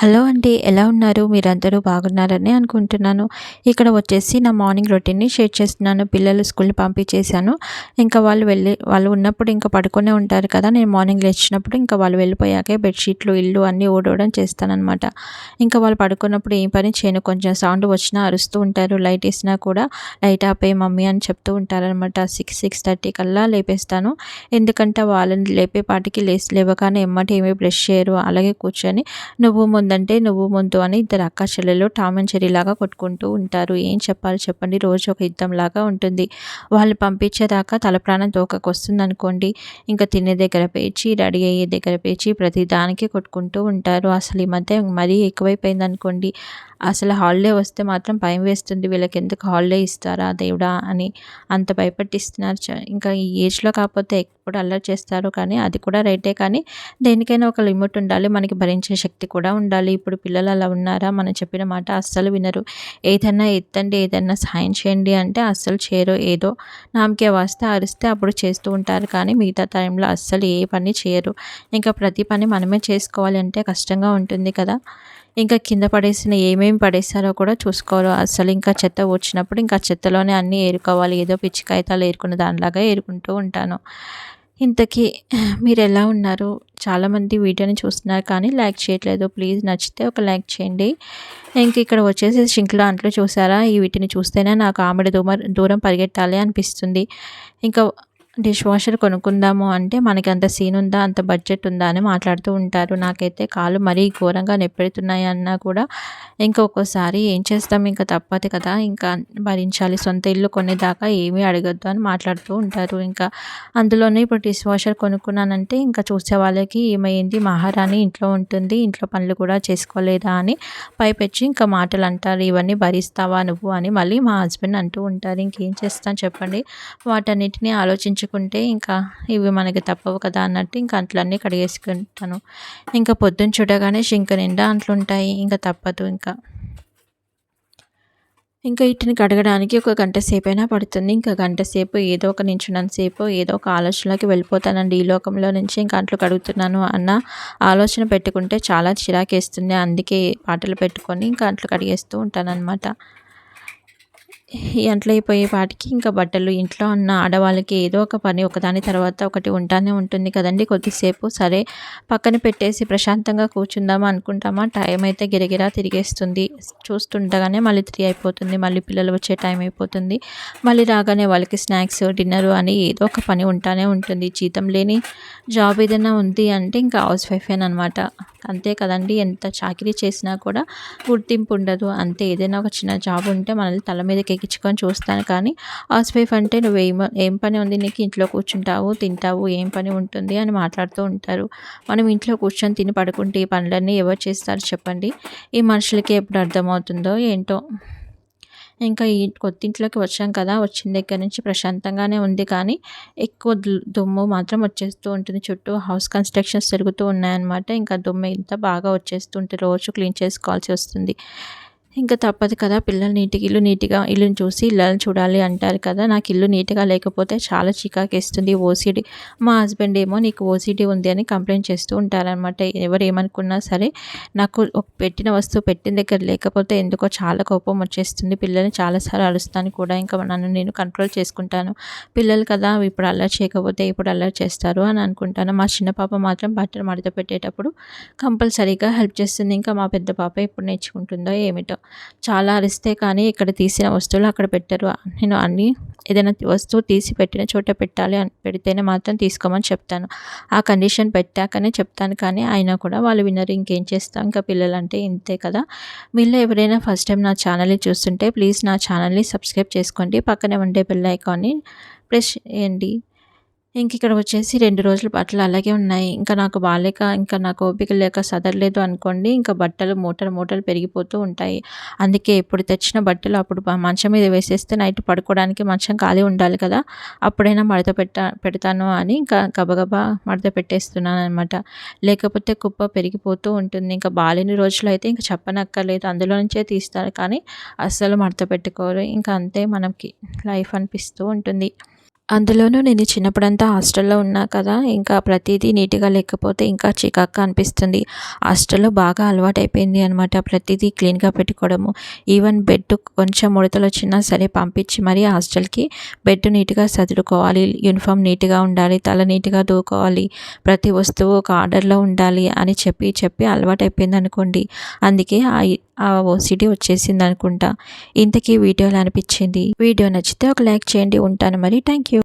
Hello అండి. ఎలా ఉన్నారు? మీరందరూ బాగున్నారని అనుకుంటున్నాను. ఇక్కడ వచ్చేసి నా మార్నింగ్ రొటీన్‌ని షేర్ చేస్తున్నాను. పిల్లలు స్కూల్‌కి పంపించేశాను. ఇంకా వాళ్ళు ఉన్నప్పుడు ఇంకా పడుకునే ఉంటారు కదా! నేను మార్నింగ్ లేచినప్పుడు ఇంకా వాళ్ళు వెళ్ళిపోయాకే బెడ్‌షీట్లు, ఇల్లు అన్నీ ఊడవడం చేస్తాననమాట. ఇంకా వాళ్ళు పడుకున్నప్పుడు ఏం పని చేయను. కొంచెం సౌండ్ వచ్చినా అరుస్తూ ఉంటారు. లైట్ ఏసినా కూడా లైట్ ఆపేయి మమ్మీ అని చెప్తూ ఉంటారనమాట. 6:30 కల్లా లేపేస్తాను. ఎందుకంటే వాళ్ళని లేపేపాటికి లేవగానే ఎమ్మటే ఏమి బ్రష్ చేయరు. అలాగే కూర్చొని నువ్వు ముందంటే నువ్వు ముందు అని ఇద్దరు అక్కా చెల్లెలు టామ్ అండ్ జెర్రీ లాగా కొట్టుకుంటూ ఉంటారు. ఏం చెప్పాలి చెప్పండి, రోజు ఒక యుద్ధంలాగా ఉంటుంది. వాళ్ళు పంపించేదాకా తల ప్రాణం తోకకొస్తుందనుకోండి. ఇంకా తినే దగ్గర పేచి, రెడీ అయ్యే దగ్గర పేచి ప్రతి దానికి కొట్టుకుంటూ ఉంటారు. అసలు ఈ మధ్య మరీ ఎక్కువైపోయిందనుకోండి. అసలు హాలిడే వస్తే మాత్రం భయం వేస్తుంది. వీళ్ళకెందుకు హాలిడే ఇస్తారా దేవుడా అని అంత భయపెట్టిస్తున్నారు. ఇంకా ఈ ఏజ్‌లో కాకపోతే ఎప్పుడు అల్లరి చేస్తారు, కానీ అది కూడా రైటే. కానీ దేనికైనా ఒక లిమిట్ ఉండాలి. మనకి భరించే శక్తి కూడా ఉండాలి. ఇప్పుడు పిల్లలు అలా ఉన్నారా? మనం చెప్పిన మాట అస్సలు వినరు. ఏదన్నా ఎత్తండి, ఏదన్నా సహాయం చేయండి అంటే అస్సలు చేయరు. ఏదో నామకే వాస్తే అరిస్తే అప్పుడు చేస్తూ ఉంటారు, కానీ మిగతా టైంలో అస్సలు ఏ పని చేయరు. ఇంకా ప్రతి పని మనమే చేసుకోవాలి అంటే కష్టంగా ఉంటుంది కదా! ఇంకా కింద పడేసిన ఏమేమి పడేసారో కూడా చూసుకోరు. అస్సలు ఇంకా చెత్త వచ్చినప్పుడు ఇంకా చెత్తలోనే అన్నీ ఏరుకోవాలి. ఏదో పిచ్చి కాగితాలు ఏరుకున్న దానిలాగా ఏరుకుంటూ ఉంటాను. ఇంతకీ మీరెలా ఉన్నారు? చాలామంది వీడియోని చూస్తున్నారు కానీ లైక్ చేయట్లేదు. ప్లీజ్ నచ్చితే ఒక లైక్ చేయండి. ఇంక ఇక్కడ వచ్చేసి సింక్‌లో అంట్లు చూసారా? వీటిని చూస్తేనే నాకు ఆమడ దూరం పరిగెట్టాలి అనిపిస్తుంది. ఇంకా డిష్ వాషర్ కొనుక్కుందాము అంటే మనకంత సీన్ ఉందా? అంత బడ్జెట్ ఉందా? అని మాట్లాడుతూ ఉంటారు. నాకైతే కాళ్ళు మరీ ఘోరంగా నొప్పెడుతున్నాయి అన్నా కూడా ఇంకా ఒక్కోసారి ఏం చేస్తాం, ఇంకా తప్పదు కదా! ఇంకా భరించాలి. సొంత ఇల్లు కొనేదాకా ఏమీ అడగొద్దు అని మాట్లాడుతూ ఉంటారు. ఇంకా అందులోనే ఇప్పుడు డిష్ వాషర్ కొనుక్కున్నానంటే ఇంకా చూసే వాళ్ళకి ఏమైంది, మహారాణి ఇంట్లో ఉంటుంది, ఇంట్లో పనులు కూడా చేసుకోలేదా అని పైపెచ్చి ఇంకా మాటలు అంటారు. ఇవన్నీ భరిస్తావా నువ్వు అని మళ్ళీ మా హస్బెండ్ అంటూ ఉంటారు. ఇంకేం చేస్తాను చెప్పండి. వాటన్నిటిని ఆలోచించుకుంటే ఇంకా ఇవి మనకి తప్పవు కదా అన్నట్టు ఇంకా అంట్లన్నీ కడిగేసుకుంటాను. ఇంకా పొద్దున్న చూడగానే సింక్ నిండా అంట్లుంటాయి. ఇంకా తప్పదు ఇంకా. ఇంకా వీటిని కడగడానికి ఒక గంట సేపైనా పడుతుంది. ఇంకా గంట సేపు ఏదో ఒక నించున్నంత సేపు ఏదో ఒక ఆలోచనలోకి వెళ్ళిపోతానండి. ఈ లోకంలో నుంచి ఇంకా అంట్లు కడుగుతున్నాను అన్న ఆలోచన పెట్టుకుంటే చాలా చిరాకేస్తుంది. అందుకే పాటలు పెట్టుకొని ఇంకా అంట్లు కడిగేస్తూ ఉంటాననమాట. ఈ అంట్లయిపోయే పాటికి ఇంకా బట్టలు, ఇంట్లో ఉన్న ఆడవాళ్ళకి ఏదో ఒక పని ఒకదాని తర్వాత ఒకటి ఉంటానే ఉంటుంది కదండీ! కొద్దిసేపు సరే పక్కన పెట్టేసి ప్రశాంతంగా కూర్చుందామా అనుకుంటామా, టైం అయితే గిరగిరా తిరిగేస్తుంది. చూస్తుండగానే మళ్ళీ 3 అయిపోతుంది. మళ్ళీ పిల్లలు వచ్చే టైం అయిపోతుంది. మళ్ళీ రాగానే వాళ్ళకి స్నాక్స్, డిన్నరు అని ఏదో ఒక పని ఉంటానే ఉంటుంది. జీతం లేని జాబ్ ఏదైనా ఉంది అంటే ఇంకా హౌస్ వైఫేననమాట. అంతే కదండీ! ఎంత చాకిరీ చేసినా కూడా గుర్తింపు ఉండదు. అంతే, ఏదైనా ఒక చిన్న జాబ్ ఉంటే మనల్ని తల మీదకి ఎక్కించుకొని చూస్తాను, కానీ హౌస్ వైఫ్ అంటే ఏం పని ఉంది నీకు, ఇంట్లో కూర్చుంటావు, తింటావు, ఏం పని ఉంటుంది అని మాట్లాడుతూ ఉంటారు. మనం ఇంట్లో కూర్చొని తిని పడుకుంటే ఈ పనులన్నీ ఎవరు చేస్తారు చెప్పండి? ఈ మనుషులకి ఎప్పుడు అర్థమవుతుందో ఏంటో. ఇంకా ఈ కొత్తింట్లోకి వచ్చాం కదా! వచ్చిన దగ్గర నుంచి ప్రశాంతంగానే ఉంది, కానీ ఎక్కువ దుమ్ము మాత్రం వచ్చేస్తూ ఉంటుంది. చుట్టూ హౌస్ కన్‌స్ట్రక్షన్స్ జరుగుతూ ఉన్నాయన్నమాట. ఇంకా దుమ్ము ఇంత బాగా వచ్చేస్తుంటే రోజు క్లీన్ చేసుకోవాల్సి వస్తుంది. ఇంక తప్పదు కదా! పిల్లలు ఇల్లుని చూసి ఇల్లాలని చూడాలి అంటారు కదా! నాకు ఇల్లు నీట్‌గా లేకపోతే చాలా చికాకేస్తుంది. ఓసీడీ. మా హస్బెండ్ ఏమో నీకు ఓసీడీ ఉంది అని కంప్లెయింట్ చేస్తూ ఉంటారనమాట. ఎవరేమనుకున్నా సరే నాకు పెట్టిన వస్తువు పెట్టిన దగ్గర లేకపోతే ఎందుకో చాలా కోపం వచ్చేస్తుంది. పిల్లల్ని చాలా సార్లు అరుస్తాను కూడా. ఇంకా నన్ను నేను కంట్రోల్ చేసుకుంటాను. పిల్లలు కదా! ఇప్పుడు అల్లరి చేయకపోతే ఎప్పుడు అల్లరి చేస్తారు అని అనుకుంటాను. మా చిన్న పాప మాత్రం బట్టలు మడత పెట్టేటప్పుడు కంపల్సరీగా హెల్ప్ చేస్తుంది. ఇంకా మా పెద్ద పాప ఎప్పుడు నేర్చుకుంటుందో ఏమిటో. చాలా అరిస్తే కానీ ఇక్కడ తీసిన వస్తువులు అక్కడ పెట్టరు. నేను ఏదైనా వస్తువు తీసి పెట్టిన చోట పెట్టాలి అని పెడితేనే మాత్రం తీసుకోమని చెప్తాను. ఆ కండిషన్ పెట్టాకనే చెప్తాను, కానీ అయినా కూడా వాళ్ళు వినరు. ఇంకేం చేస్తాం, ఇంకా పిల్లలంటే ఇంతే కదా! మీలో ఎవరైనా ఫస్ట్ టైం నా ఛానల్‌ని చూస్తుంటే ప్లీజ్ నా ఛానల్‌ని సబ్స్క్రైబ్ చేసుకోండి. పక్కనే ఉండే బెల్ ఐకాన్ని ప్రెస్ చేయండి. ఇక్కడ వచ్చేసి 2 రోజుల బట్టలు అలాగే ఉన్నాయి. ఇంకా నాకు బాలేక, ఇంకా నాకు ఓపిక లేక సదరలేదు అనుకోండి, ఇంకా బట్టలు మూటలు మూటలు పెరిగిపోతూ ఉంటాయి. అందుకే ఎప్పుడు తెచ్చిన బట్టలు అప్పుడు మంచం మీద వేసేస్తే నైట్ పడుకోవడానికి మంచం ఖాళీ ఉండాలి కదా! అప్పుడైనా మడత పెడతాను అని ఇంకా గబగబా మడత పెట్టేస్తున్నాననమాట. లేకపోతే కుప్ప పెరిగిపోతూ ఉంటుంది. ఇంకా బాలేని రోజులో అయితే ఇంక చెప్పనక్కర్లేదు. అందులో నుంచే తీస్తారు, కానీ అస్సలు మడత పెట్టుకోరు. ఇంకా అంతే మనకి లైఫ్ అనిపిస్తూ ఉంటుంది. అందులోనూ నేను చిన్నప్పుడంతా హాస్టల్‌లో ఉన్నా కదా! ఇంకా ప్రతీదీ నీట్‌గా లేకపోతే ఇంకా చికాకుగా అనిపిస్తుంది. హాస్టల్‌లో బాగా అలవాటైపోయింది అనమాట. ప్రతీదీ క్లీన్‌గా పెట్టుకోవడము. ఈవెన్ బెడ్ కొంచెం ముడతలొచ్చినా సరే పంపించి మరీ హాస్టల్‌కి బెడ్ నీట్‌గా సదురుకోవాలి. యూనిఫార్మ్ నీట్‌గా ఉండాలి. తల నీట్‌గా దువ్వుకోవాలి. ప్రతి వస్తువు ఒక ఆర్డర్‌లో ఉండాలి అని చెప్పి అలవాటైపోయిందనుకోండి. అందుకే ఆ ఓసీడీ వచ్చేసిందనుకుంటా. ఇంతకీ వీడియో ఎలా అనిపిచ్చింది? వీడియో నచ్చితే ఒక లైక్ చేయండి. ఉంటాను మరి. Thank you.